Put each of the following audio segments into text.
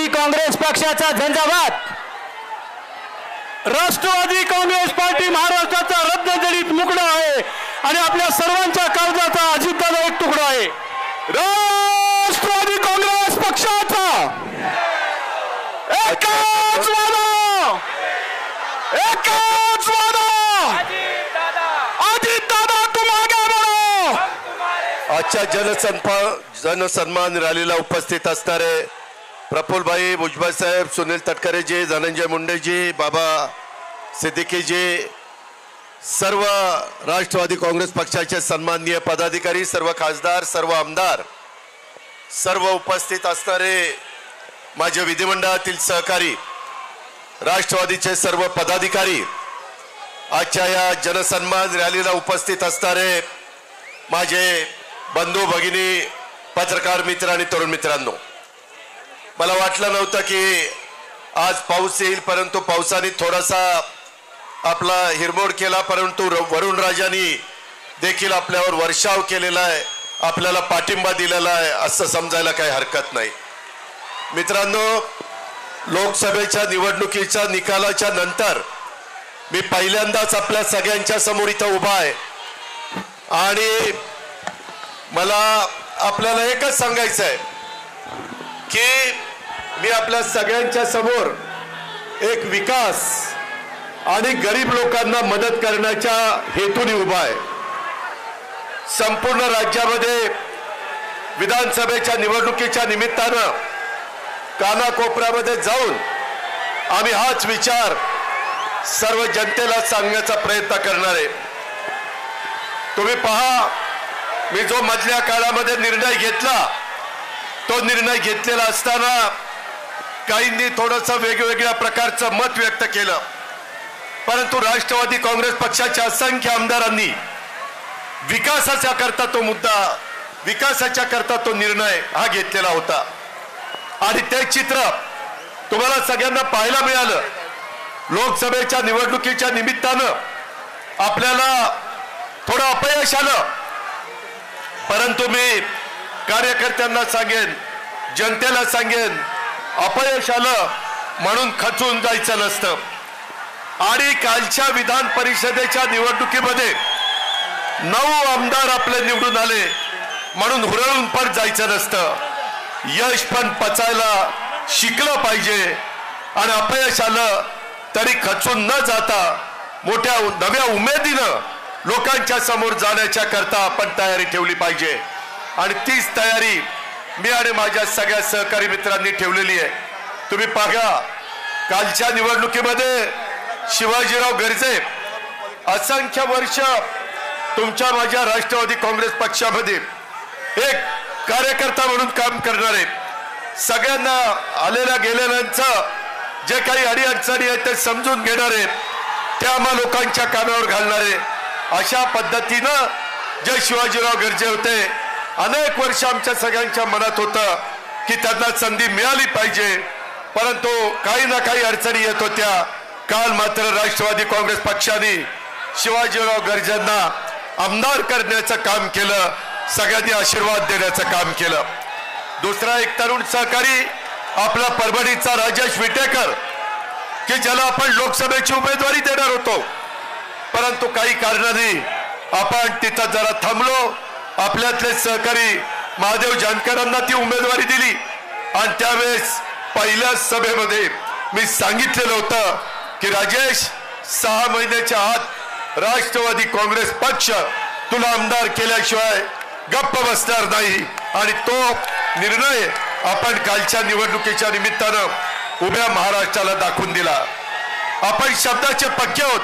राष्ट्रवादी काँग्रेस पक्षाचा झंझावात। राष्ट्रवादी काँग्रेस पार्टी महाराष्ट्राचा रत्नजडीत मुकडा आहे आणि आपल्या सर्वांच्या काळजाचा अजितदादा एक तुकडा आहे। राष्ट्रवादी काँग्रेस पक्षाचा एकच वादा, एकच वादा, अजितदादा तुम आगे बढ़ो। आजच्या जनसन्मान रॅलीला उपस्थित असणारे प्रफुल्लभाई भुजबळ साहेब, सुनील तटकरेजी, धनंजय मुंडेजी, बाबा सिद्दीकीजी, सर्व राष्ट्रवादी काँग्रेस पक्षाचे सन्माननीय पदाधिकारी, सर्व खासदार, सर्व आमदार, सर्व उपस्थित असणारे माझे विधिमंडळातील सहकारी, राष्ट्रवादीचे सर्व पदाधिकारी, आजच्या या जनसन्मान रॅलीला उपस्थित असणारे माझे बंधू भगिनी, पत्रकार मित्र आणि तरुण मित्रांनो, मला वाटलं नव्हतं की आज पाऊस येईल, परंतु पावसाने थोडासा आपला हिरमोड केला, परंतु वरुण राजांनी देखील आपल्यावर वर्षाव केलेला आहे, आपल्याला पाठिंबा दिलेला आहे असं समजायला काही हरकत नाही। मित्रांनो, लोकसभेच्या निवडणुकीच्या निकालाच्या नंतर मी पहिल्यांदाच आपल्या सगळ्यांच्या समोर इथं उभा आहे आणि मला आपल्याला एकच सांगायचं आहे की मी आपल्या सगळ्यांच्या समोर एक विकास आणि गरीब लोकांना मदत करण्याच्या हेतूने उभा आहे। संपूर्ण राज्यामध्ये विधानसभेच्या निवडणुकीच्या निमित्तानं कानाकोपऱ्यामध्ये जाऊन आम्ही हाच विचार सर्व जनतेला सांगण्याचा प्रयत्न करणार आहे। तुम्ही पहा, मी जो मधल्या काळामध्ये निर्णय घेतला तो निर्णय घेतलेला असताना काहींनी थोडंसं वेगवेगळ्या प्रकारचं मत व्यक्त केलं, परंतु राष्ट्रवादी काँग्रेस पक्षाच्या असंख्य आमदारांनी विकासाच्या करता तो मुद्दा, विकासाच्या करता तो निर्णय हा घेतलेला होता आणि ते चित्र तुम्हाला सगळ्यांना पाहायला मिळालं। लोकसभेच्या निवडणुकीच्या निमित्तानं आपल्याला थोडं अपयश आलं, परंतु मी कार्यकर्त्यांना सांगेन, जनतेला सांगेन, अपयश आलं म्हणून खचून जायचं नसतं आणि कालच्या विधान परिषदेच्या निवडणुकीमध्ये 9 आमदार आपले निवडून आले म्हणून हुरळून पण जायचं नसतं। यश पण पचायला शिकलं पाहिजे आणि अपयश आलं तरी खचून न जाता मोठ्या नव्या उमेदीनं लोकांच्या समोर जाण्याच्या करता आपण तयारी ठेवली पाहिजे आणि तीच तयारी मी आणि माझ्या सगळ्या सहकारी मित्रांनी ठेवलेली आहे। तुम्ही पाहा, कालच्या निवडणुकीमध्ये शिवाजीराव गर्जे असंख्य वर्ष तुमच्या माझ्या राष्ट्रवादी काँग्रेस पक्षामध्ये एक कार्यकर्ता म्हणून काम करणारे, सगळ्यांना आलेल्या गेलेल्यांचं जे काही अडीअडचणी आहेत ते समजून घेणारे, त्या आम्हा लोकांच्या कानावर घालणारे, अशा पद्धतीनं जे शिवाजीराव गर्जे होते, अनेक वर्ष आमच्या सगळ्यांच्या मनात होतं की त्यांना संधी मिळाली पाहिजे, परंतु काही ना काही अडचणी येत होत्या। काल मात्र राष्ट्रवादी काँग्रेस पक्षाने शिवाजीराव गर्जेंना आमदार करण्याचं काम केलं, सगळ्यांनी आशीर्वाद देण्याचं काम केलं। दुसरा एक तरुण सहकारी आपला परभणीचा राजेश विटेकर, की ज्याला आपण लोकसभेची उमेदवारी देणार होतो, परंतु काही कारणाने आपण तिथं जरा थांबलो। आपल्यातले सहकारी महादेव जानकरांना ती उमेदवारी दिली आणि त्यावेळेस पहिल्या सभेमध्ये मी सांगितलेलं होतं की राजेश, 6 महिन्याच्या आत राष्ट्रवादी काँग्रेस पक्ष तुला आमदार केल्याशिवाय गप्प बसणार नाही आणि तो निर्णय आपण कालच्या निवडणुकीच्या निमित्तानं उभ्या महाराष्ट्राला दाखवून दिला। आपण शब्दाचे पक्के आहोत,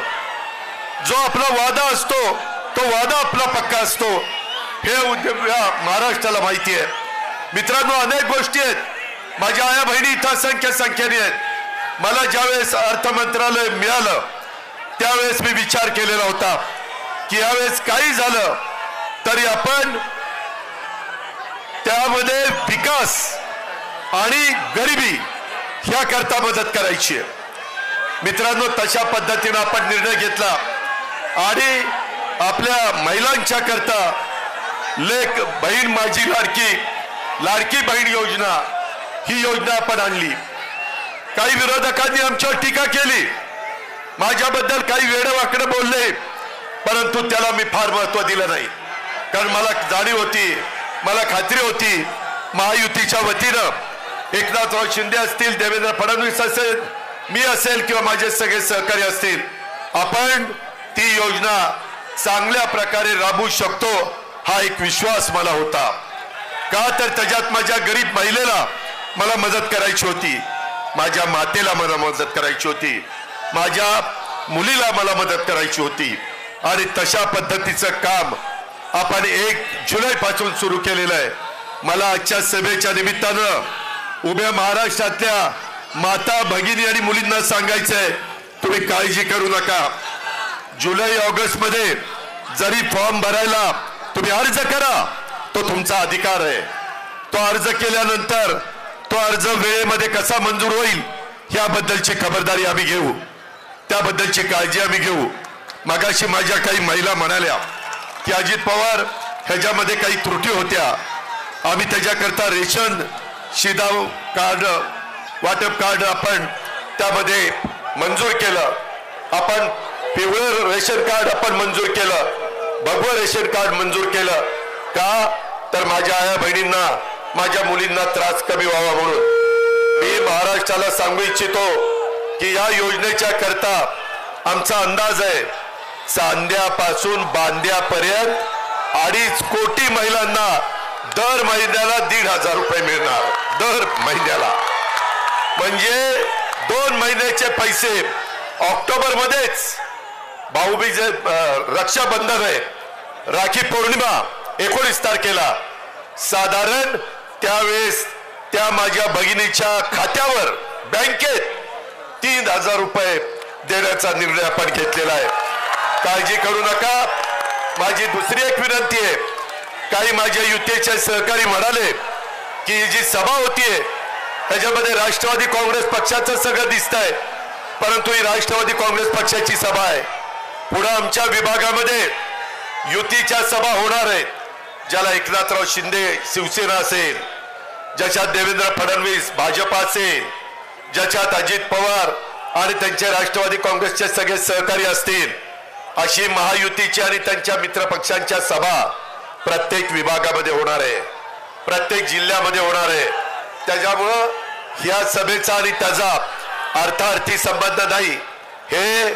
जो आपला वादा असतो तो वादा आपला पक्का असतो, हे महाराष्ट्राला माहिती आहे। मित्रांनो, अनेक गोष्टी आहेत, माझ्या आया बहिणी इथं असंख्य संख्येने आहेत। मला ज्यावेळेस अर्थ मंत्रालय मिळालं त्यावेळेस मी विचार केलेला होता की यावेळेस काही झालं तरी आपण त्यामध्ये विकास आणि गरिबी ह्या करता मदत करायची आहे। मित्रांनो, तशा पद्धतीने आपण निर्णय घेतला आणि आपल्या महिलांच्या करता लेक बहीण माझी लाडकी बहीण योजना ही योजना आपण आणली. काही विरोधकांनी आमच्यावर टीका केली, माझ्याबद्दल काही वेडवाकडं बोलले, परंतु त्याला मी फार महत्व दिलं नाही. कारण मला जाणीव होती, मला खात्री होती, महायुतीच्या वतीनं एकनाथराव शिंदे असतील, देवेंद्र फडणवीस असेल, मी असेल किंवा माझे सगळे सहकारी असतील, आपण ती योजना चांगल्या प्रकारे राबवू शकतो हा एक विश्वास मला होता. का तर त्याच्यात माझ्या गरीब महिलेला मला मदत करायची होती, माझ्या मातेला मला मदत करायची होती, माझ्या मुलीला मला मदत करायची होती. आणि तशा पद्धतीचं काम आपण 1 जुलैपासून सुरू केलेलं आहे. मला आजच्या सभेच्या निमित्तानं उभ्या महाराष्ट्रातल्या माता भगिनी आणि मुलींना सांगायचंय, तुम्ही काळजी करू नका. जुलै ऑगस्ट मध्ये जरी फॉर्म भरायला तुम्ही अर्ज करा, तो तुमचा अधिकार आहे. तो अर्ज केल्यानंतर तो अर्ज वेळेमध्ये कसा मंजूर होईल याबद्दलची खबरदारी आम्ही घेऊ, त्याबद्दलची काळजी आम्ही घेऊ. मगाशी माझ्या काही महिला म्हणाल्या की अजित पवार ह्याच्यामध्ये काही त्रुटी होत्या, आम्ही त्याच्याकरता रेशन शिधाव कार्ड, वाटप कार्ड आपण त्यामध्ये मंजूर केलं, आपण पिवळं रेशन कार्ड आपण मंजूर केलं, भगवं रेशन कार्ड मंजूर केलं. का तर माझ्या आया बहिणींना, माझ्या मुलींना त्रास कमी व्हावा म्हणून. मी महाराष्ट्राला सांगू इच्छितो की या योजनेच्या करता आमचा अंदाज आहे, चांद्यापासून बांद्यापर्यंत 2.5 कोटी महिलांना दर महिन्याला 1,500 रुपये मिळणार, दर महिन्याला. म्हणजे 2 महिन्याचे पैसे. ऑक्टोबर मध्येच भाऊबीज, रक्षाबंधन आहे, राखी पौर्णिमा 19 तारखेला, साधारण त्यावेळेस त्या माझ्या भगिनीच्या खात्यावर बँकेत 3,000 रुपये देण्याचा निर्णय आपण घेतलेला आहे. काळजी करू नका. माझी दुसरी एक विनंती आहे, काही माझ्या युतीचे सहकारी म्हणाले की ही जी सभा होतीये त्याच्यामध्ये राष्ट्रवादी काँग्रेस पक्षाचं सगळं दिसतंय, परंतु ही राष्ट्रवादी काँग्रेस पक्षाची सभा आहे. पुढे आमच्या विभागामध्ये युतीच्या सभा होणार आहेत, ज्याला एकनाथराव शिंदे शिवसेना असेल, ज्याच्यात देवेंद्र फडणवीस भाजप असेल, ज्याच्यात अजित पवार आणि त्यांचे राष्ट्रवादी काँग्रेसचे सगळे सहकारी असतील, अशी महायुतीची आणि त्यांच्या मित्रपक्षांच्या सभा प्रत्येक विभागामध्ये होणार आहे, प्रत्येक जिल्ह्यामध्ये होणार आहे. त्याच्यामुळं या सभेचा आणि त्याचा अर्थार्थी संबंध नाही. हे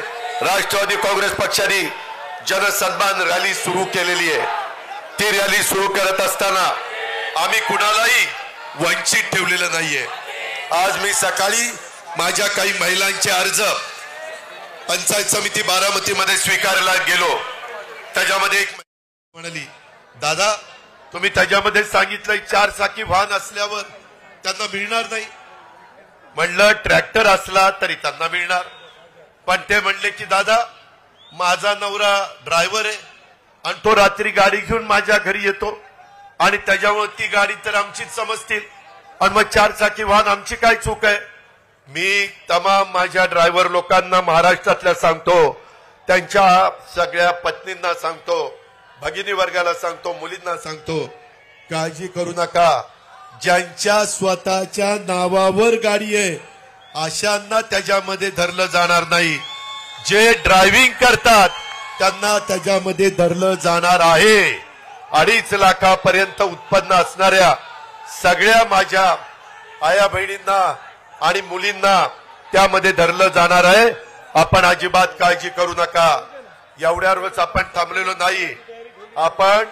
राष्ट्रवादी काँग्रेस पक्षाने जनसन्मान रॅली सुरू केलेली आहे. ती रॅली सुरू करत असताना आम्ही कुणालाही वंचित ठेवलेलं नाहीये. आज मी सकाळी माझ्या काही महिलांचे अर्ज पंचायत समिती बारामतीमध्ये स्वीकारायला गेलो. त्याच्यामध्ये एक म्हणाली, दादा तुम्ही त्याच्यामध्ये सांगितलं 4 चाकी वाहन असल्यावर त्यांना मिळणार नाही. म्हणलं ट्रॅक्टर असला तरी त्यांना मिळणार. पण ते म्हणले की दादा माझा नवरा ड्रायव्हर आहे आणि तो रात्री गाडी घेऊन माझ्या घरी येतो आणि त्याच्यामुळे ती गाडी तर आमचीच समजतील आणि मग 4 चाकी वाहन आमची काय चूक आहे. मी तमाम माझ्या ड्रायव्हर लोकांना महाराष्ट्रातल्या सांगतो, त्यांच्या सगळ्या पत्नींना सांगतो, भगिनी वर्गाला सांगतो, मुलींना सांगतो, काळजी करू नका. ज्यांच्या स्वतःच्या नावावर गाडी आहे अशांना त्याच्यामध्ये धरलं जाणार नाही. जे ड्रायव्हिंग करतात त्यांना त्याच्यामध्ये धरलं जाणार आहे. 2.5 लाखापर्यंत उत्पन्न असणाऱ्या सगळ्या माझ्या आया बहिणींना आणि मुलींना त्यामध्ये धरलं जाणार आहे. आपण अजिबात काळजी करू नका. एवढ्यावरच आपण थांबलेलो नाही. आपण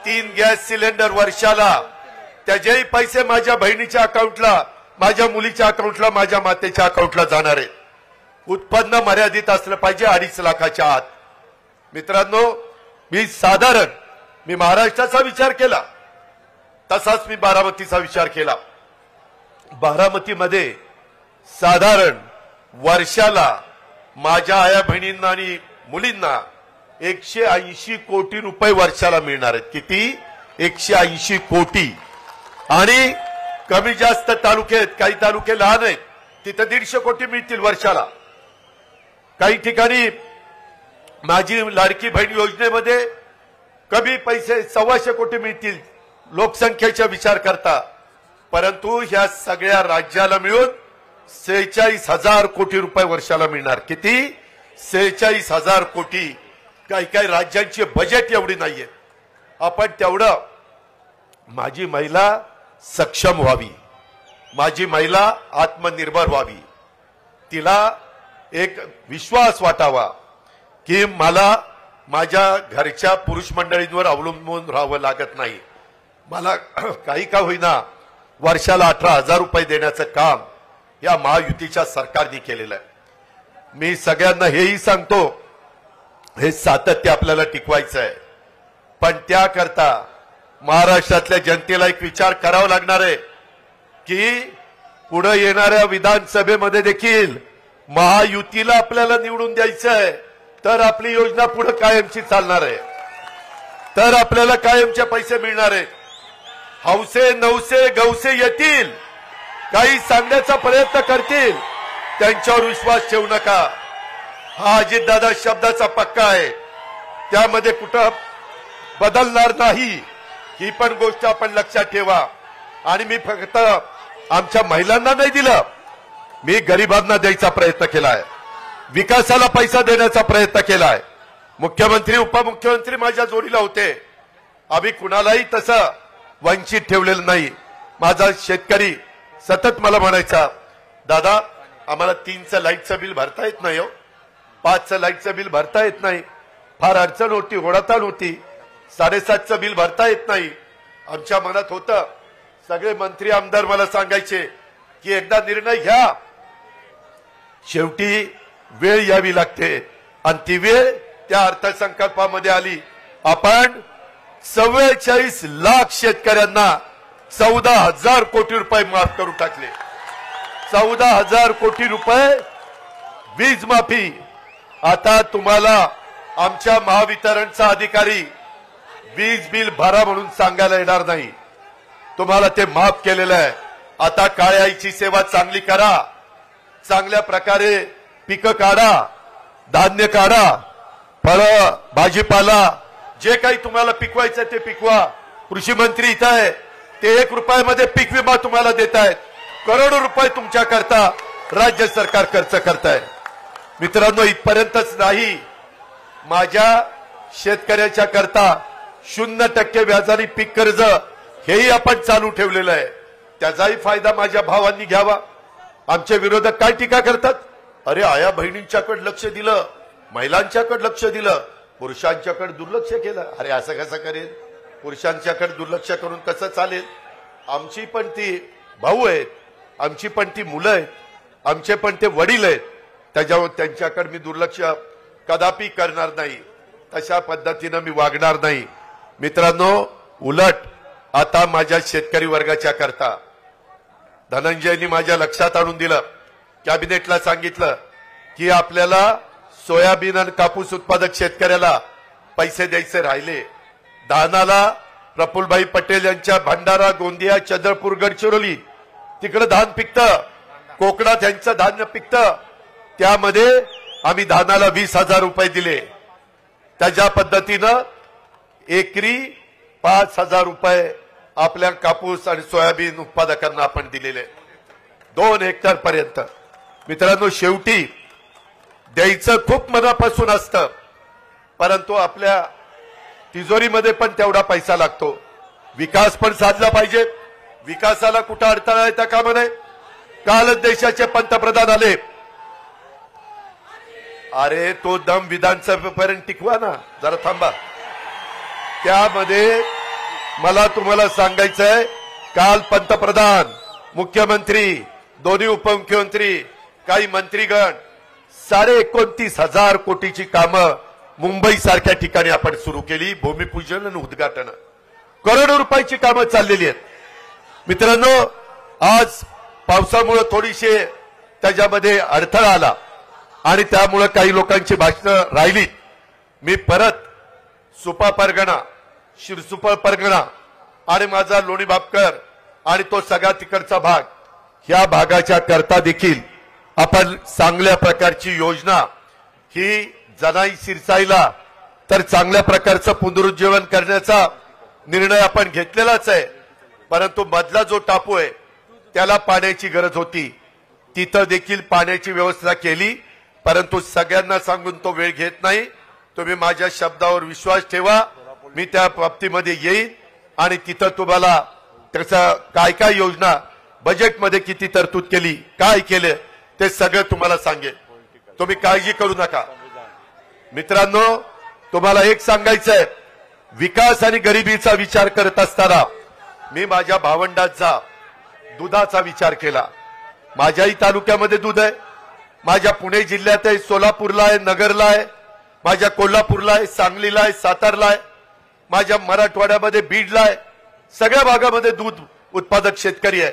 3 गॅस सिलेंडर वर्षाला, त्याचेही पैसे माझ्या बहिणीच्या अकाउंटला, माझ्या मुलीच्या अकाउंटला, माझ्या मातेच्या अकाउंटला जाणार आहे. उत्पन्न मर्यादित असलं पाहिजे 2.5 लाखाच्या आत. मित्रांनो, मी महाराष्ट्राचा विचार केला, तसाच मी बारामतीचा विचार केला. बारामतीमध्ये साधारण वर्षाला माझ्या आया बहिणींना आणि मुलींना 180 कोटी रुपये वर्षाला मिळणार आहेत. किती? 180 कोटी. आणि कमी जास्त तालुके आहेत, काही तालुके लहान आहेत, तिथे 150 कोटी मिळतील वर्षाला. काही ठिकाणी माझी लाडकी बहीण योजनेमध्ये कमी पैसे 125 कोटी मिळतील लोकसंख्येचा विचार करता. परंतु ह्या सगळ्या राज्याला मिळून 46,000 कोटी रुपये वर्षाला मिळणार. किती? 46,000 कोटी. काही काही राज्यांची बजेट एवढी नाहीये. आपण तेवढं माझी महिला सक्षम व्हावी, माझी महिला आत्मनिर्भर व्हावी, तिला एक विश्वास वाटावा की मला माझ्या घरच्या पुरुष मंडळींवर अवलंबून राहावं लागत नाही. मला काही का होईना वर्षाला 18,000 रुपये देण्याचं काम या महायुतीच्या सरकारने केलेलं आहे. मी सगळ्यांना हेही सांगतो, हे सातत्य आपल्याला टिकवायचं आहे, पण त्याकरता महाराष्ट्रातल्या जनतेला एक विचार करावा लागणार आहे की पुढे येणाऱ्या विधानसभेमध्ये देखील महायुतीला आपल्याला निवडून द्यायचं आहे, तर आपली योजना पुढे कायमची चालणार आहे, तर आपल्याला कायमचे पैसे मिळणार आहेत. हौसे नवसे गवसे येतील, काही सांगण्याचा प्रयत्न करतील, त्यांच्यावर विश्वास ठेवू नका. हा अजितदादा शब्दाचा पक्का आहे, त्यामध्ये कुठं बदलणार नाही, ही पण गोष्ट आपण लक्षात ठेवा. आणि मी फक्त आमच्या महिलांना नाही दिलं, मी गरिबांना द्यायचा प्रयत्न केलाय, विकासाला पैसा देण्याचा प्रयत्न केलाय. मुख्यमंत्री उपमुख्यमंत्री माझ्या जोडीला होते, आम्ही कुणालाही तसं वंचित ठेवलेलं नाही. माझा शेतकरी सतत मला म्हणायचा, दादा आम्हाला 3चं लाईटचं बिल भरता येत नाही, 5चं लाईटचं बिल भरता येत नाही, फार अडचण होती, ओढाताण होती, 7.5चं बिल भरता येत नाही. आमच्या मनात होतं, सगळे मंत्री आमदार मला सांगायचे की एकदा निर्णय घ्या, शेवटी वेळ यावी लागते, आणि ती वेळ त्या अर्थसंकल्पामध्ये आली. आपण 44 लाख शेतकऱ्यांना 14,000 कोटी रुपये माफ करून टाकले. 14,000 कोटी रुपये वीज माफी. आता तुम्हाला आमच्या महावितरणचा अधिकारी वीज बिल भरा म्हणून सांगायला येणार नाही, तुम्हाला ते माफ केलेलं आहे. आता काळ्या आईची सेवा चांगली करा, चांगल्या प्रकारे पिकं काढा, धान्य काढा, फळं भाजीपाला जे काही तुम्हाला पिकवायचं ते पिकवा. कृषी मंत्री इथं आहे, ते 1 रुपयामध्ये पीक विमा तुम्हाला देत आहेत. करोडो रुपये तुमच्याकरता राज्य सरकार खर्च करत आहे. मित्रांनो, इथपर्यंतच नाही, माझ्या शेतकऱ्याच्या करता 0% व्याजाने पीक कर्ज हेही आपण चालू ठेवलेलं आहे. त्याचाही फायदा माझ्या भावांनी घ्यावा. आमचे विरोधक काय टीका करतात, अरे आया बहिणींच्याकडे लक्ष दिलं, महिलांच्याकडे लक्ष दिलं, पुरुषांच्याकडे दुर्लक्ष केलं. अरे असं कसं करेल, पुरुषांच्याकडे दुर्लक्ष करून कसं चालेल? आमची पण ती भाऊ आहेत, आमची पण ती मुलं आहेत, आमचे पण ते वडील आहेत, त्याच्यावर त्यांच्याकडे मी दुर्लक्ष कदापि करणार नाही, तशा पद्धतीनं मी वागणार नाही. मित्रांनो, उलट आता माझ्या शेतकरी वर्गाच्या करता धनंजयनी माझ्या लक्षात आणून दिलं, कॅबिनेटला सांगितलं की आपल्याला सोयाबीन आणि कापूस उत्पादक शेतकऱ्याला पैसे द्यायचे राहिले. धानाला प्रफुल्लभाई पटेल यांच्या भंडारा, गोंदिया, चंद्रपूर, गडचिरोली तिकडे धान पिकतं, कोकणात यांचं धान्य पिकतं, त्यामध्ये आम्ही धानाला 20,000 रुपये दिले. त्याच्या पद्धतीनं एकरी 5,000 रुपये आपल्या कापूस आणि सोयाबीन उत्पादकांना आपण दिलेले 2 हेक्टर पर्यंत. मित्रांनो, शेवटी द्यायचं खूप मनापासून असतं, परंतु आपल्या तिजोरीमध्ये पण तेवढा पैसा लागतो. विकास पण साधला पाहिजे, विकासाला कुठं अडथळा येता कामा नये. कालच देशाचे पंतप्रधान आले, अरे तो दम विधानसभेपर्यंत टिकवा ना, जरा थांबा. त्यामध्ये मला तुम्हाला सांगायचं आहे, काल पंतप्रधान, मुख्यमंत्री, दोन्ही उपमुख्यमंत्री, काही मंत्रीगण 29,500 कोटीची कामं मुंबई सारख्या ठिकाणी आपण सुरू केली. भूमिपूजन आणि उद्घाटन, करोडो रुपयाची कामं चाललेली आहेत. मित्रांनो, आज पावसामुळे थोडीशी त्याच्यामध्ये अडथळा आला आणि त्यामुळे काही लोकांची भाषणं राहिली. मी परत सुपा परगणा, शिरसुपा परगणा आणि माझा लोणी बापकर आणि तो सगळा तिकडचा भाग, ह्या भागाच्या करता देखील आपण चांगल्या प्रकारची योजना ही जनाई शिरसाईला तर चांगल्या प्रकारचं पुनरुज्जीवन करण्याचा निर्णय आपण घेतलेलाच आहे. परंतु मधला जो टापू आहे त्याला पाण्याची गरज होती, तिथं देखील पाण्याची व्यवस्था केली. परंतु सगळ्यांना सांगून तो वेळ घेत नाही. तुम्ही माझ्या शब्दावर विश्वास ठेवा, मी त्या बाबतीमध्ये येईन आणि तिथं तुम्हाला त्याचा काय काय योजना, बजेटमध्ये किती तरतूद केली, काय केलं ते सगळं तुम्हाला सांगेन. तुम्ही काळजी करू नका. मित्रांनो, तुम्हाला एक सांगायचंय, विकास आणि गरिबीचा विचार करत असताना मी माझ्या भावंडांचा दुधाचा विचार केला. माझ्याही तालुक्यामध्ये दूध आहे, माझ्या पुणे जिल्ह्यात आहे, सोलापूरला आहे, नगरला आहे, माझ्या कोल्हापूरला आहे, सांगलीला आहे, सातारला आहे, माझ्या मराठवाड्यामध्ये बीडला आहे. सगळ्या भागामध्ये दूध उत्पादक शेतकरी आहे.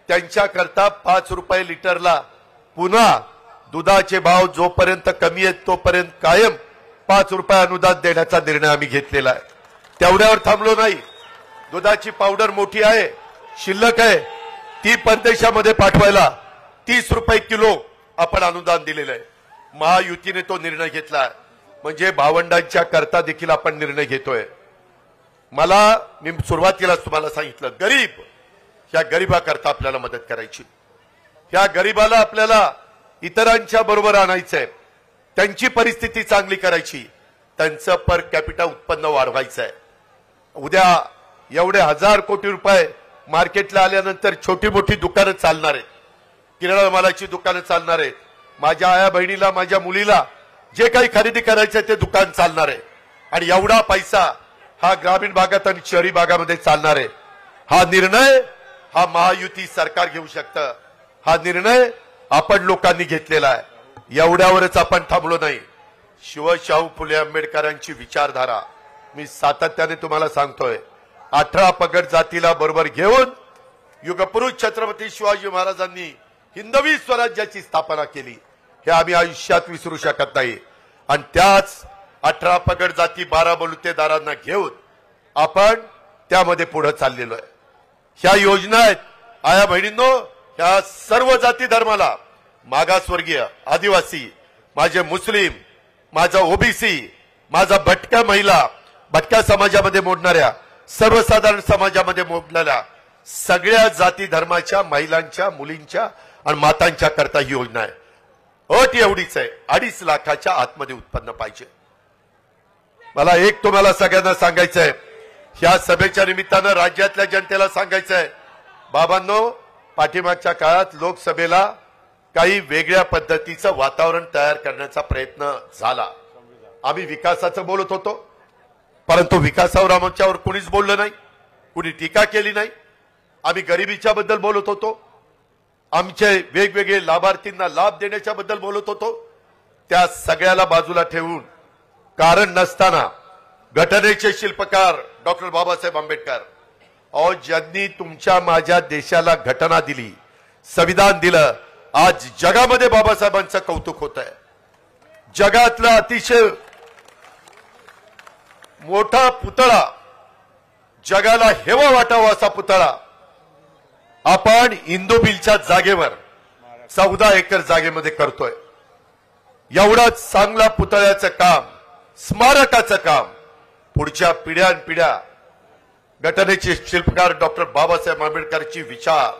त्यांच्याकरता 5 रुपये लिटरला पुन्हा दुधाचे भाव जोपर्यंत कमी आहेत तोपर्यंत कायम 5 रुपये अनुदान देण्याचा निर्णय आम्ही घेतलेला आहे. तेवढ्यावर थांबलो नाही. दुधाची पावडर मोठी आहे, शिल्लक आहे, ती परदेशामध्ये पाठवायला 30 रुपये किलो आपण अनुदान दिलेलं आहे. महायुतीने तो निर्णय घेतला, म्हणजे भावंडांच्या करता देखील आपण निर्णय घेतोय. मी सुरुवातीलाच तुम्हाला सांगितलं, गरीब, ह्या गरीबाकरता आपल्याला मदत करायची. ह्या गरीबाला आपल्याला इतरांच्या बरोबर आणायचंय, त्यांची परिस्थिती चांगली करायची, त्यांचं पर कॅपिटा उत्पन्न वाढवायचं आहे. उद्या एवढे 1000 कोटी रुपये मार्केटला आल्यानंतर छोटी मोठी दुकानं चालणार आहेत, किराणा मालाची दुकानं चालणार आहेत. माझ्या आया बहिणीला, माझ्या मुलीला जे काही खरेदी करायचं ते दुकान चालणार आहे. आणि एवढा पैसा हा ग्रामीण भागात आणि शहरी भागामध्ये चालणार आहे. हा निर्णय हा महायुती सरकार घेऊ शकतं. हा निर्णय आपण लोकांनी घेतलेला आहे. एवढ्यावरच आपण थांबलो नाही. शाहू फुले आंबेडकरांची विचारधारा मी सातत्याने तुम्हाला सांगतोय. 18 पगड जातीला बरोबर घेऊन युगपुरुष छत्रपती शिवाजी महाराजांनी हिंदवी स्वराज्याची स्थापना केली, हे आम्ही आयुष्यात विसरू शकत नाही. आणि त्याच 18 पगड जाती 12 बलुतेदारांना घेऊन आपण त्यामध्ये पुढे चाललेलो आहे. ह्या योजना आहेत आया बहिणींनो, ह्या सर्व जाती धर्माला, मागासवर्गीय, आदिवासी, माझे मुस्लिम, माझा ओबीसी, माझा भटक्या महिला, भटक्या समाजामध्ये मोडणाऱ्या, सर्वसाधारण समाजामध्ये मोडणाऱ्या सगळ्या जाती धर्माच्या महिलांच्या, मुलींच्या आणि मातांच्या करता ही योजना आहे. अट एवढीच आहे, 2.5 लाखाच्या आतमध्ये उत्पन्न पाहिजे. मला एक तुम्हाला सगळ्यांना सांगायचं आहे, ह्या सभेच्या निमित्तानं राज्यातल्या जनतेला सांगायचं आहे, बाबांनो, पाठीमागच्या काळात लोकसभेला काही वेगळ्या पद्धतीचं वातावरण तयार करण्याचा प्रयत्न झाला. आम्ही विकासाचं बोलत होतो, परंतु विकासावर आमच्यावर कुणीच बोललं नाही, कुणी टीका केली नाही. आम्ही गरिबीच्या बद्दल बोलत होतो, आमचे वेगवेगळे लाभार्थींना लाभ देण्याच्या बद्दल बोलत होतो. त्या सगळ्याला बाजूला ठेवून कारण नसताना घटनेचे शिल्पकार डॉक्टर बाबासाहेब आंबेडकर, अहो, ज्यांनी तुमच्या माझ्या देशाला घटना दिली, संविधान दिलं, आज जगामध्ये बाबासाहेबांचं कौतुक होत आहे. जगातला अतिशय मोठा पुतळा, जगाला हेवा वाटावा असा पुतळा आपण इंदुमिलच्या जागेवर 14 एकर जागेमध्ये करतोय. एवढाच चांगला पुतळ्याचं काम, स्मारकाचं काम पुढच्या पिढ्यानपिढ्या घटनेचे शिल्पकार डॉक्टर बाबासाहेब आंबेडकरची विचार,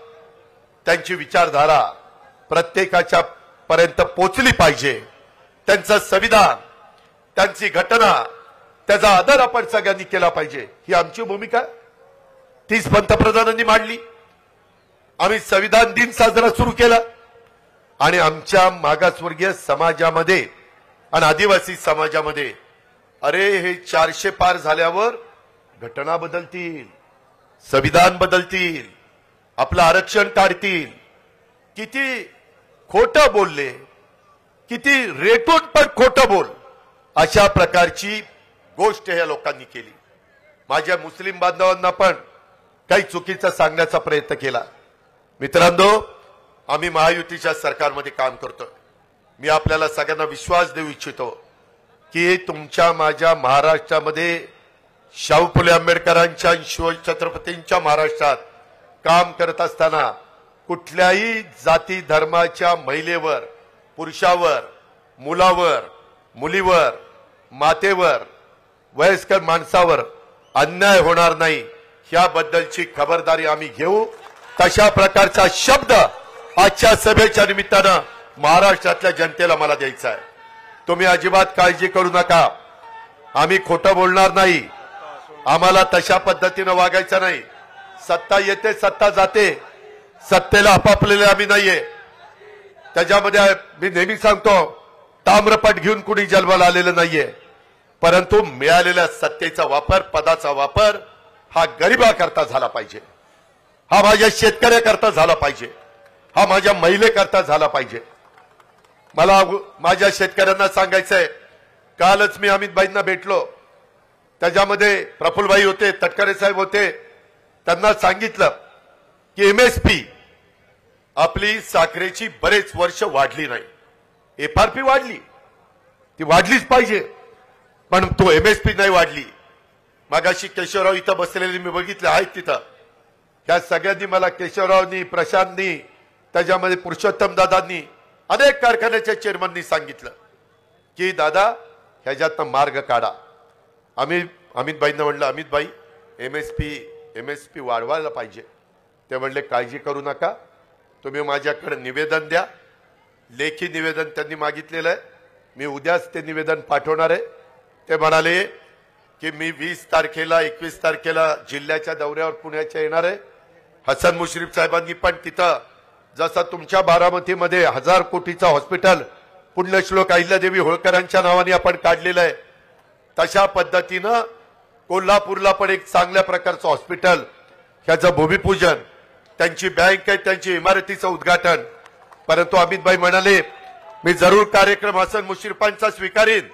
त्यांची विचारधारा प्रत्येकाच्या पर्यंत पोहोचली पाहिजे. त्यांचं संविधान, त्यांची घटना, त्याचा आदर आपण सगळ्यांनी केला पाहिजे, ही आमची भूमिका. 30 पंतप्रधानांनी मांडली. आम्ही संविधान दिन साजरा सुरू केला आणि आमच्या मागासवर्गीय समाजामध्ये आणि आदिवासी समाजामध्ये, अरे, हे 400 पार झाल्यावर घटना बदलतील, संविधान बदलतील, आपलं आरक्षण काढतील. किती खोटं बोलले, किती रेटून पण खोटं बोल, अशा प्रकारची गोष्ट ह्या लोकांनी केली. माझ्या मुस्लिम बांधवांना पण काही चुकीचं सांगण्याचा प्रयत्न केला. मित्रांनो, आम्ही महायुतीच्या सरकारमध्ये काम करतोय. मी आपल्याला सगळ्यांना विश्वास देऊ इच्छितो की तुमच्या माझ्या महाराष्ट्रामध्ये शाहू फुले आंबेडकरांच्या, शिवछत्रपतींच्या महाराष्ट्रात काम करत असताना कुठल्याही जाती धर्माच्या महिलेवर, पुरुषावर, मुलावर, मुलीवर, मातेवर, वयस्कर माणसावर अन्याय होणार नाही, याबद्दलची खबरदारी आम्ही घेऊ. तशा प्रकारचा शब्द आजच्या सभेच्या निमित्तानं महाराष्ट्रातल्या जनतेला मला द्यायचा आहे. तुम्ही अजिबात काळजी करू नका. आम्ही खोटं बोलणार नाही. आम्हाला तशा पद्धतीनं वागायचं नाही. सत्ता येते सत्ता जाते. सत्तेला आपापलेले आम्ही नाहीये. त्याच्यामध्ये मी नेहमी सांगतो ताम्रपट घेऊन कुणी जन्माला आलेलं नाहीये. परंतु मिळालेल्या सत्तेचा वापर पदाचा वापर हा गरिबाकरता झाला पाहिजे. हा माझ्या शेतकऱ्याकरता झाला पाहिजे. हा माझ्या महिलेकरता झाला पाहिजे. मला माझ्या शेतकऱ्यांना सांगायचंय. कालच मी अमितभाईंना भेटलो. त्याच्यामध्ये प्रफुल्लभाई होते, तटकरे साहेब होते. त्यांना सांगितलं की एमएसपी आपली साखरेची बरेच वर्ष वाढली नाही. एफआरपी वाढली, ती वाढलीच पाहिजे, पण तो एमएसपी नाही वाढली. मागाशी केशवराव इथं बसलेले मी बघितले आहेत तिथं. त्या सगळ्यांनी मला केशवरावनी, प्रशांतनी, त्याच्यामध्ये पुरुषोत्तम दादांनी, अनेक कारखान्याच्या चेअरमननी सांगितलं की दादा ह्याच्यातनं मार्ग काढा. अमितभाईंना म्हणलं अमितभाई एमएसपी वाढवायला पाहिजे. ते म्हणले काळजी करू नका, तुम्ही माझ्याकडे निवेदन द्या. लेखी निवेदन त्यांनी मागितलेलं आहे. मी उद्याच ते निवेदन पाठवणार आहे. ते म्हणाले की मी 20 तारखेला 21 तारखेला जिल्ह्याच्या दौऱ्यावर पुण्याच्या येणार आहे. हसन मुश्रीफ साहेबांनी पण तिथं जसं तुमच्या बारामतीमध्ये 1000 कोटीचं हॉस्पिटल पुण्यश्लोक अहिल्यादेवी होळकरांच्या नावाने आपण काढलेलं आहे, तशा पद्धतीनं कोल्हापूरला पण एक चांगल्या प्रकारचं हॉस्पिटल, ह्याचं भूमिपूजन, त्यांची बँक आहे, त्यांची इमारतीचं उद्घाटन. परंतु अमितभाई म्हणाले मी जरूर कार्यक्रम हसन मुश्रीफांचा स्वीकारीन,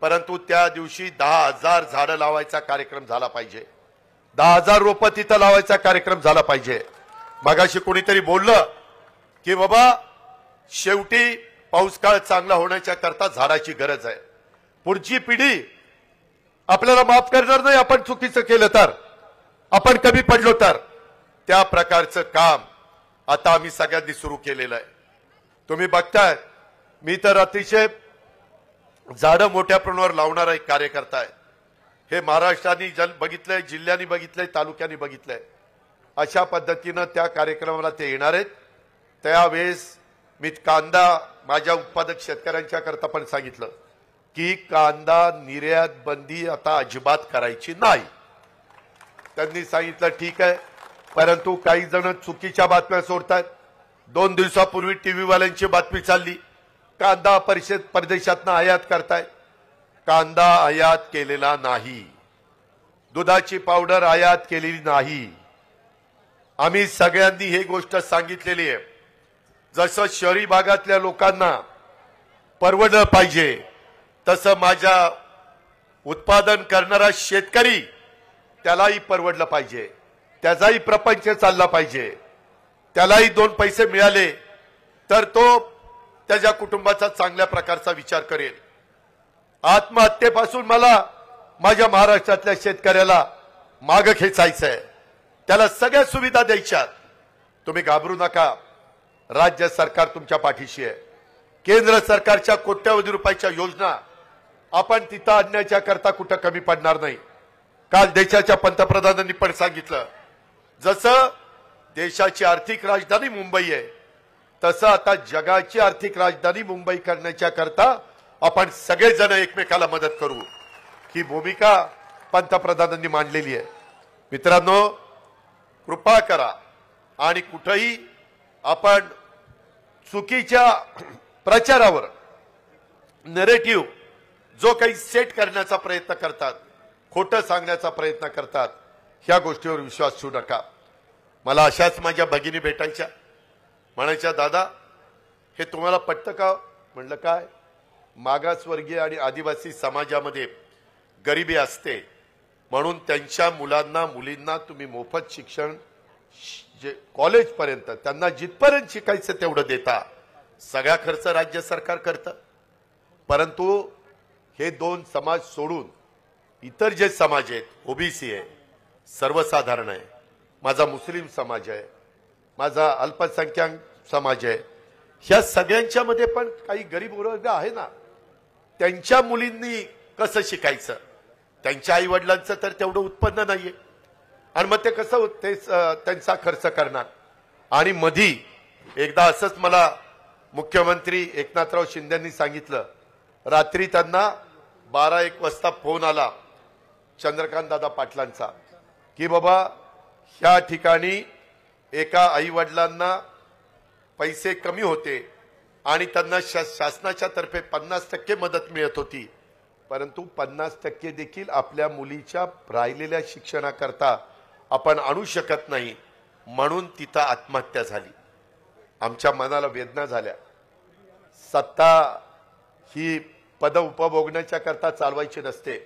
परंतु त्या दिवशी 10,000 झाडं लावायचा कार्यक्रम झाला पाहिजे. 10,000 रोपं तिथं लावायचा कार्यक्रम झाला पाहिजे. मगाशी कोणीतरी बोललं की बाबा शेवटी पाऊस काळ चांगला होण्याच्या करता झाडाची गरज आहे. पुढची पिढी आपल्याला माफ करणार नाही आपण चुकीचं केलं तर, आपण कमी पडलो तर. त्या प्रकारचं काम आता आम्ही सगळ्यांनी सुरू केलेलं आहे. तुम्ही बघताय मी तर अतिशय झाडं मोठ्या प्रमाणावर लावणारा एक कार्यकर्ता आहे. हे महाराष्ट्राने बघितलंय, जिल्ह्यांनी बघितलंय, तालुक्यांनी बघितलंय. अशा पद्धतीनं त्या कार्यक्रमाला ते येणार आहेत. त्यावेळेस मी कांदा माझ्या उत्पादक शेतकऱ्यांच्या करता पण सांगितलं की कांदा निर्यात बंदी आता अजिबात करायची नाही. त्यांनी सांगितलं ठीक आहे, परंतु काही जण चुकीच्या बातम्या सोडतात. 2 दिवसापूर्वी टीव्हीवाल्यांची बातमी चालली कांदा परदेशातनं आयात करतायत. कांदा आयात केलेला नाही. दुधाची पावडर आयात केलेली नाही. आम्ही सगळ्यांनी ही गोष्ट सांगितलेली आहे. जसं शहरी भागातल्या लोकांना परवडलं पाहिजे तसं माझ्या उत्पादन करणारा शेतकरी त्यालाही परवडलं पाहिजे, त्याचाही प्रपंच चालला पाहिजे. त्यालाही 2 पैसे मिळाले तर तो त्याच्या कुटुंबाचा चांगल्या प्रकारचा विचार करेल. आत्महत्येपासून मला माझ्या महाराष्ट्रातल्या शेतकऱ्याला मागं खेचायचं आहे. त्याला सगळ्या सुविधा द्यायच्यात. तुम्ही घाबरू नका. राज्य सरकार तुमच्या पाठीशी आहे. केंद्र सरकारच्या कोट्यवधी रुपयाच्या योजना आपण तिथं आणण्याच्या करता कुठं कमी पडणार नाही. काल देशाच्या पंतप्रधानांनी पण सांगितलं जसं देशाची आर्थिक राजधानी मुंबई आहे तसं आता जगाची आर्थिक राजधानी मुंबई करण्याच्या करता आपण सगळेजण एकमेकाला मदत करू. ही भूमिका पंतप्रधानांनी मांडलेली आहे. मित्रांनो, कृपा करा आणि कुठेही आपण चुकीच्या प्रचारावर नरेटिव्ह जो काही सेट करण्याचा प्रयत्न करतात, खोटं सांगण्याचा प्रयत्न करतात, ह्या गोष्टीवर विश्वास ठेवू नका. मला अशाच माझ्या भगिनी भेटायच्या, म्हणायच्या दादा हे तुम्हाला पटतं का? म्हणलं काय, मागासवर्गीय आणि आदिवासी समाजामध्ये गरिबी असते म्हणून त्यांच्या मुलांना मुलींना तुम्ही मोफत शिक्षण जे कॉलेजपर्यंत त्यांना जिथपर्यंत शिकायचं तेवढं देता. सगळा खर्च राज्य सरकार करतं. परंतु हे 2 समाज सोडून इतर जे समाज आहेत, ओबीसी आहे, सर्वसाधारण आहे, माझा मुस्लिम समाज आहे, माझा अल्पसंख्याक समाज आहे, ह्या सगळ्यांच्या मध्ये पण काही गरीब वर्ग आहे ना. त्यांच्या मुलींनी कसं शिकायचं? त्यांच्या आई वडिलांचं तर तेवढं उत्पन्न नाहीये आणि मग ते कसं त्यांचा खर्च करणार? आणि मधी एकदा असंच मला मुख्यमंत्री एकनाथराव शिंदेंनी सांगितलं, रात्री त्यांना 12-1 वाजता फोन आला चंद्रकांत दादा पाटलांचा की बाबा ह्या ठिकाणी एका आई वडिलांना पैसे कमी होते आणि त्यांना शासनाच्या तर्फे 50% मदत मिळत होती, परंतु 50% देखील आपल्या मुलीच्या राहिलेल्या शिक्षणाकरता आपण आणू शकत नाही, म्हणून तिथं आत्महत्या झाली. आमच्या मनाला वेदना झाल्या. सत्ता ही पद उपभोगण्याच्या करता चालवायची नसते.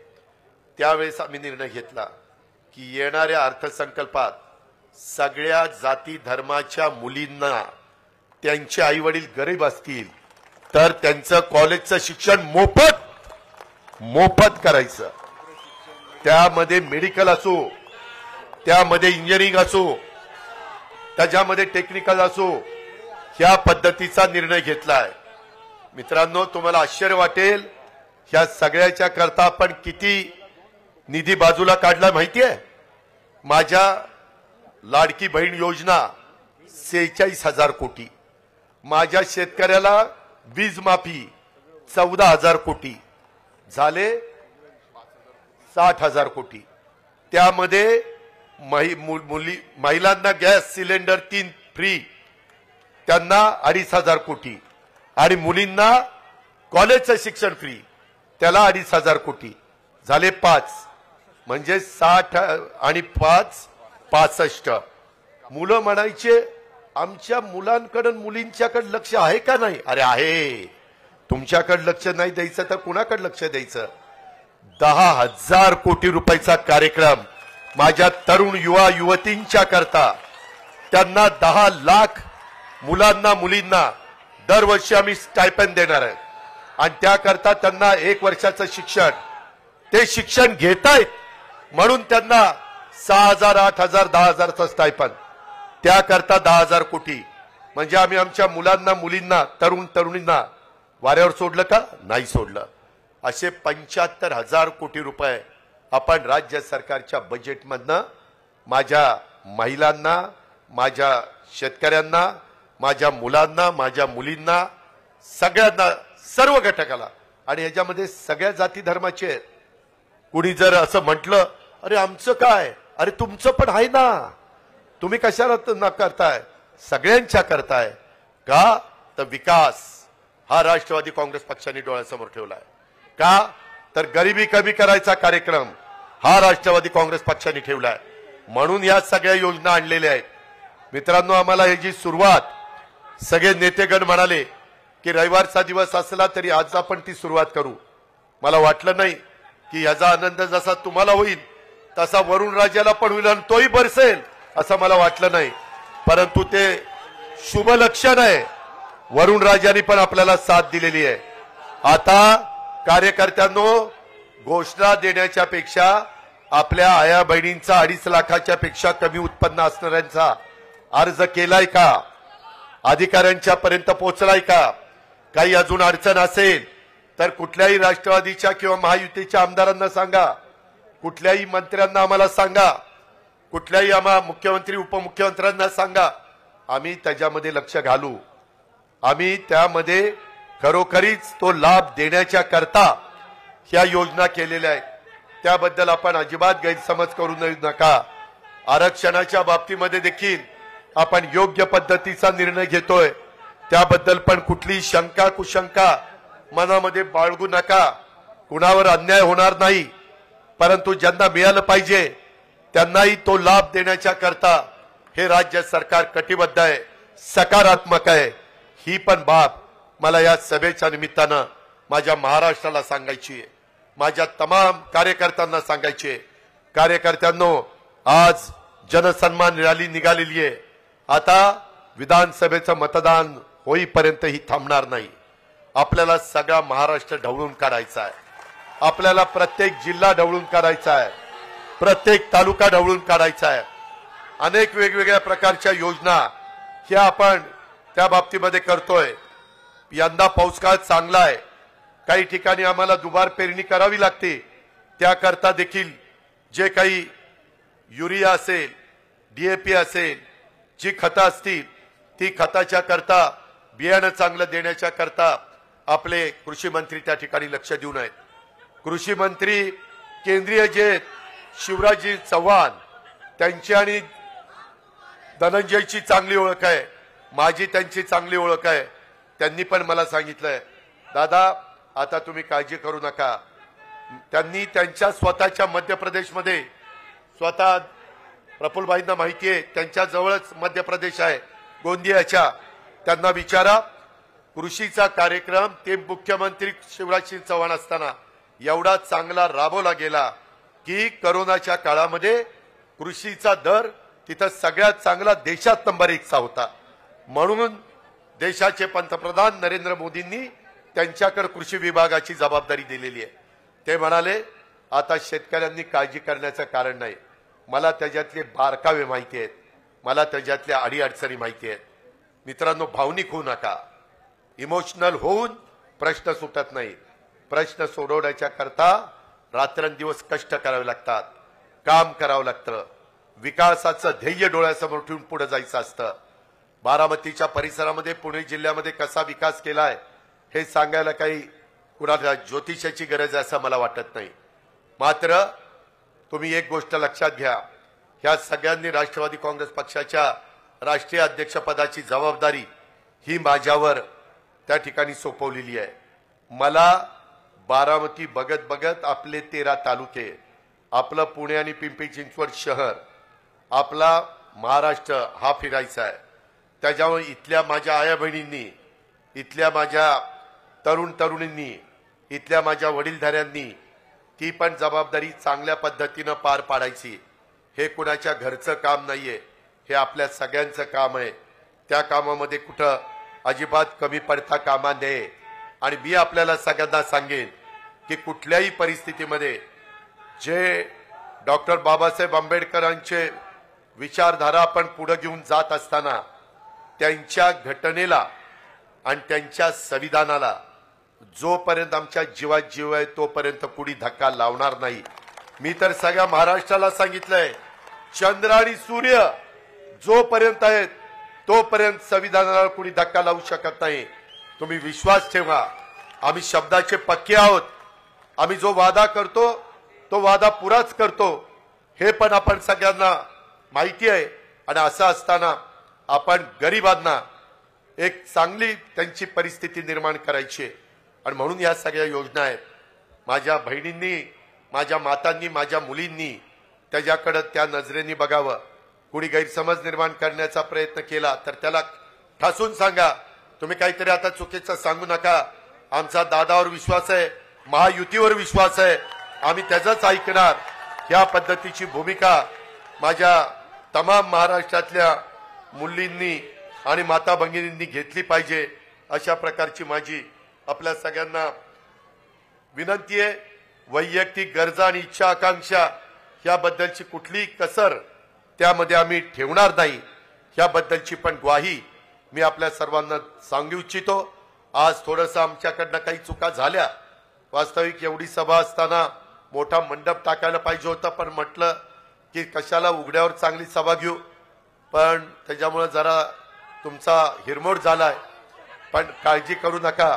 त्यावेळेस आम्ही निर्णय घेतला की येणाऱ्या अर्थसंकल्पात सगळ्या जाती धर्माच्या मुलींना त्यांचे आई वडील गरीब असतील तर त्यांचं कॉलेजचं शिक्षण मोफत करायचं. त्यामध्ये मेडिकल असो, त्यामध्ये इंजिनिअरिंग असो, त्याच्यामध्ये टेक्निकल असो, ह्या पद्धतीचा निर्णय घेतलाय. मित्रांनो, तुम्हाला आश्चर्य वाटेल ह्या सगळ्याच्या करता आपण किती निधी बाजूला काढला माहितीये? माझ्या लाडकी बहीण योजना 46,000 कोटी, माझ्या शेतकऱ्याला वीज माफी 14,000 कोटी, झाले 60,000 कोटी. त्यामध्ये महिलांना गॅस सिलेंडर 3 फ्री, त्यांना 2,500 कोटी, आणि मुलींना कॉलेजचं शिक्षण फ्री, त्याला 2,500 कोटी, झाले 5, म्हणजे 60 आणि 5 65. मुलं म्हणायचे आमच्या मुलांकडे मुलींच्याकडे लक्ष आहे का नाही? अरे आहे. तुमच्याकडे लक्ष नाही द्यायचं तर कुणाकडे लक्ष द्यायचं? 10,000 कोटी रुपयाचा कार्यक्रम माझ्या तरुण युवा युवतींच्या करता, त्यांना 10 लाख मुलांना मुलींना दरवर्षी आम्ही स्टायपेंड देणार आहे. आणि त्याकरता त्यांना 1 वर्षाचं शिक्षण, ते शिक्षण घेतायत म्हणून त्यांना 6,000, 8,000, 10,000चं स्टायपेंड, त्याकरता 10,000 कोटी. म्हणजे आम्ही आमच्या मुलांना मुलींना तरुण तरुणींना वाऱ्यावर सोडलं का? नाही सोडलं. असे 75,000 कोटी रुपये आपण राज्य सरकारच्या बजेटमधनं माझ्या महिलांना, माझ्या शेतकऱ्यांना, माझ्या मुलांना, माझ्या मुलींना, सगळ्यांना, सर्व घटकाला, आणि ह्याच्यामध्ये सगळ्या जाती धर्माचे आहेत. कुणी जर असं म्हटलं अरे आमचं काय, अरे तुमचं पण आहे ना, तुम्ही कशाला न करताय? सगळ्यांच्या करताय का? तर विकास हा राष्ट्रवादी काँग्रेस पक्षाने डोळ्यासमोर ठेवलाय. का? तर गरिबी कमी करायचा कार्यक्रम हा राष्ट्रवादी काँग्रेस पक्षाने ठेवलाय, म्हणून या सगळ्या योजना आणलेल्या आहेत. मित्रांनो, आम्हाला याची सुरुवात सगळे नेतेगण म्हणाले की रविवारचा दिवस असला तरी आज आपण ती सुरुवात करू. मला वाटलं नाही की याचा आनंद जसा तुम्हाला होईल तसा वरुण राजाला पण होईल आणि तोही बरसेल असं मला वाटलं नाही, परंतु ते शुभ लक्षण आहे. वरुण राजाने पण आपल्याला साथ दिलेली आहे. आता कार्यकर्त्यांनो, घोषणा देण्याच्या पेक्षा आपल्या आया बहिणींचा 2.5 लाखाच्या पेक्षा कमी उत्पन्न असणाऱ्यांचा अर्ज केलाय का? अधिकाऱ्यांच्या पर्यंत पोहोचलाय का? काही अजून अडचण असेल तर कुठल्याही राष्ट्रवादीच्या किंवा महायुतीच्या आमदारांना सांगा, कुठल्याही मंत्र्यांना आम्हाला सांगा, कुठल्याही आम्हा मुख्यमंत्री उपमुख्यमंत्र्यांना सांगा, आम्ही त्याच्यामध्ये लक्ष घालू. आम्ही त्यामध्ये खरोखरीच तो लाभ देण्याच्या करता ह्या योजना केलेल्या आहेत. त्याबद्दल आपण अजिबात गैरसमज करू नका. आरक्षणाच्या बाबतीमध्ये देखील आपण योग्य पद्धतीचा निर्णय घेतोय, त्याबद्दल पण कुठलीही शंका कुशंका मनामध्ये बाळगू नका. कुणावर अन्याय होणार नाही, परंतु ज्यांना मिळालं पाहिजे त्यांनाही तो लाभ देण्याच्या करता हे राज्य सरकार कटिबद्ध आहे, सकारात्मक आहे. ही पण बाब मला या सभेच्या निमित्तानं माझ्या महाराष्ट्राला सांगायची आहे, माझ्या तमाम कार्यकर्त्यांना सांगायची आहे. कार्यकर्त्यांनो, आज जनसन्मान रॅली निघालेली आहे. आता विधानसभेचं मतदान होईपर्यंत ही थांबणार नाही. आपल्याला सगळा महाराष्ट्र ढवळून काढायचा आहे. आपल्याला प्रत्येक जिल्हा ढवळून काढायचा आहे, प्रत्येक तालुका ढवळून काढायचा आहे. अनेक वेगवेगळ्या प्रकारच्या योजना ह्या आपण त्या बाबतीमध्ये करतोय. यंदा पाऊस काळ चांगला आहे. काही ठिकाणी आम्हाला दुबार पेरणी करावी लागते. त्याकरता देखील जे काही युरिया असेल, DAP असेल, जी खतं असतील ती खताच्या करता बियाणं चांगलं देण्याच्या करता आपले कृषी मंत्री त्या ठिकाणी लक्ष देऊन आहेत. कृषी मंत्री केंद्रीय जे शिवराजजी चव्हाण त्यांची आणि धनंजयची चांगली ओळख आहे, माझी त्यांची चांगली ओळख आहे. त्यांनी पण मला सांगितलंय दादा आता तुम्ही काळजी करू नका. त्यांनी त्यांच्या स्वतःच्या मध्य प्रदेशमध्ये स्वतः प्रफुल्लभाईंना माहिती आहे त्यांच्या जवळच मध्य प्रदेश आहे गोंदियाच्या, त्यांना विचारा कृषीचा कार्यक्रम ते मुख्यमंत्री शिवराजसिंग चव्हाण असताना एवढा चांगला राबवला गेला की करोनाच्या काळामध्ये कृषीचा दर तिथं सगळ्यात चांगला देशात नंबर 1 चा होता. म्हणून देशाचे पंतप्रधान नरेंद्र मोदींनी त्यांच्याकडे कृषी विभागाची जबाबदारी दिलेली आहे. ते म्हणाले आता शेतकऱ्यांनी काळजी करण्याचं कारण नाही, मला त्याच्यातले बारकावे माहिती आहेत, मला त्याच्यातल्या अडीअडचणी माहिती आहेत. मित्रांनो भावनिक होऊ नका, इमोशनल होऊन प्रश्न सुटत नाही. प्रश्न सोडवण्याच्या करता रात्रंदिवस कष्ट करावे लागतात, काम करावं लागतं, विकासाचं ध्येय डोळ्यासमोर ठेवून पुढे जायचं असतं. बारामतीच्या परिसरामध्ये पुणे जिल्ह्यामध्ये कसा विकास केलाय हे सांगायला काही कुणाला ज्योतिषाची गरज आहे असं मला वाटत नाही. मात्र तुम्ही एक गोष्ट लक्षात घ्या, ह्या सगळ्यांनी राष्ट्रवादी काँग्रेस पक्षाच्या राष्ट्रीय अध्यक्षपदाची जबाबदारी ही माझ्यावर त्या ठिकाणी सोपवलेली आहे. मला बारामती बघत बघत आपले 13 तालुके, आपलं पुणे आणि पिंपरी चिंचवड शहर, आपला महाराष्ट्र हा फिरायचा आहे. त्याच्यामुळे इथल्या माझ्या आया बहिणींनी, इथल्या माझ्या तरुण तरुणींनी, इथल्या माझ्या वडीलधाऱ्यांनी ती पण जबाबदारी चांगल्या पद्धतीनं पार पाडायची. हे कुणाच्या घरचं काम नाहीये, हे आपल्या सगळ्यांचं काम आहे. त्या कामामध्ये कुठं अजिबात कमी पडता कामा नये. आणि मी आपल्याला सगळ्यांना सांगेन की कुठल्याही परिस्थितीमध्ये जे डॉक्टर बाबासाहेब आंबेडकरांचे विचारधारा आपण पुढे घेऊन जात असताना त्यांच्या घटनेला आणि त्यांच्या संविधानाला जोपर्यंत आमच्या जीवात जीव आहे तोपर्यंत कुणी धक्का लावणार नाही. मी तर सगळ्या महाराष्ट्राला सांगितलंय, चंद्र आणि सूर्य जोपर्यंत आहेत तोपर्यंत संविधानाला कुणी धक्का लावू शकत नाही. तुम्ही विश्वास ठेवा, आम्ही शब्दाचे पक्के आहोत. आम्ही जो वादा करतो तो वादा पुराच करतो, हे पण आपण सगळ्यांना माहिती आहे. आणि असं असताना आपण गरिबांना एक चांगली त्यांची परिस्थिती निर्माण करायची आणि म्हणून या सगळ्या योजना आहेत. माझ्या बहिणींनी, माझ्या मातांनी, माझ्या मुलींनी त्याच्याकडे त्या नजरेने बघावं. कुणी गैरसमज निर्माण करण्याचा प्रयत्न केला तर त्याला ठासून सांगा, तुम्ही काहीतरी आता चुकीचं सांगू नका. आमचा दादावर विश्वास आहे, महायुतीवर विश्वास आहे, आम्ही त्याचंच ऐकणार. या पद्धतीची भूमिका माझ्या तमाम महाराष्ट्रातल्या मुलींनी आणि माता भगिनींनी घेतली पाहिजे. अशा प्रकारची माझी आपल्या सगळ्यांना विनंती आहे. वैयक्तिक गरजा आणि इच्छा आकांक्षा याबद्दलची कुठलीही कसर त्यामध्ये आम्ही ठेवणार नाही, याबद्दलची पण ग्वाही मी आपल्या सर्वांना सांगू इच्छितो. आज थोडंसं आमच्याकडनं काही चुका झाल्या. वास्तविक एवढी सभा असताना मोठा मंडप टाकायला पाहिजे होता, पण म्हटलं की कशाला उघड्यावर चांगली सभा घेऊ, पण त्याच्यामुळे जरा तुमचा हिरमोड झालाय. पण काळजी करू नका.